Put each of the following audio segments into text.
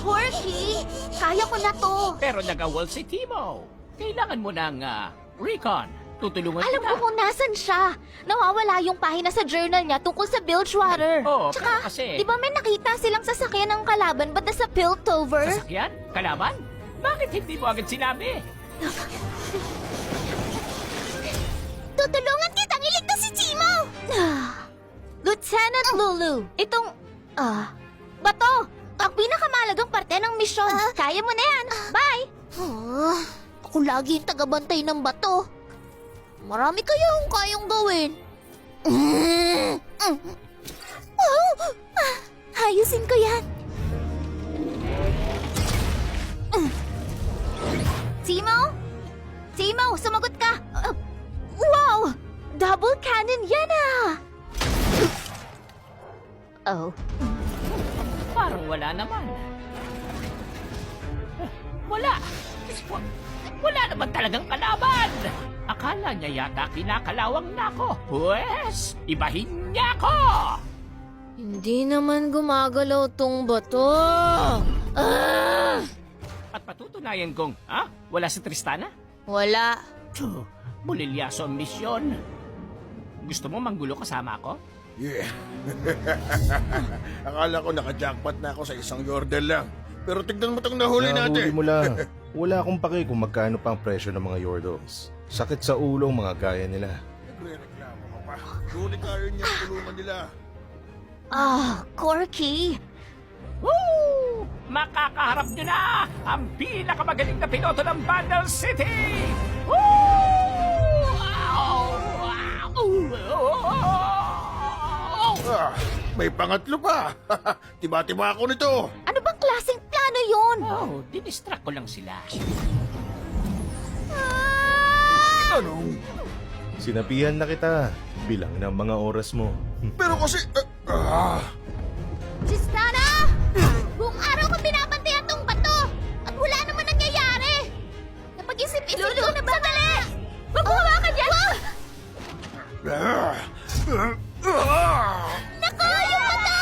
Porky, kaya ko na to. Pero nag-awol si Timo. Kailangan mo ng recon. Tutulungan Alam kita. ko kung nasan siya. Nawawala yung pahina sa journal niya tungkol sa Bilgewater. Oo, Tsaka, pero kasi- di ba may nakita silang sasakyan ng kalaban ba't nasa Piltover? Sasakyan? Kalaban? Bakit hindi mo agad sinabi? Tutulungan kitang iligtas si Timo! Lieutenant Lulu, itong, bato! Ang pinakamalagang parte ng misyon. Kaya mo na yan. Bye! Ako lagi yung tagabantay ng bato. Marami kaya akong kayang gawin. Ayusin ko yan. Timo? Timo, sumagot ka! Wow! Double cannon yan ah! Oh. Parang wala naman. Wala. Wala naman talagang kalaban. Akala niya yata kinakalawang na ako. Pwes, ibahin niya ako! Hindi naman gumagalaw tong bato. At patutunayan kong, wala si Tristana? Wala. Tsuh, bulilyaso ang misyon. Gusto mo manggulo kasama ako? Yeah. Akala ko naka-jackpot na ako sa isang yordle lang. Pero tignan mo itong nahuli natin. Nahuli mo lang. Wala akong pake kung magkano pa ang presyo ng mga yordles. Sakit sa ulo ang mga gaya nila. Nagre-reklamo ka pa. Sulit tayo niya ang tulungan nila. Corky. Woo! Makakaharap nyo na ang pinakamagaling na piloto ng Vandal City! Woo! May pangatlo pa. Tiba-tiba ako nito. Ano bang klaseng plano yun? Oh, dinistract ko lang sila. Anong? Sinabihan na kita. Bilang ng mga oras mo. Pero kasi... Tristana! Buong araw ko binabantayan tong bato! At wala naman nangyayari! Napag-isip-isip ko na ba? Sandali! Magbuhawa ka dyan! Nako! Yung bato!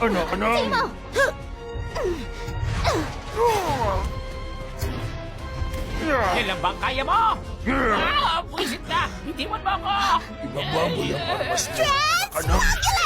Ano? Timo! Yan lang bang kaya mo? Puisit na! Hindi mo ako! Ibababoy ang armas niya. Strats! Ano? Kailangan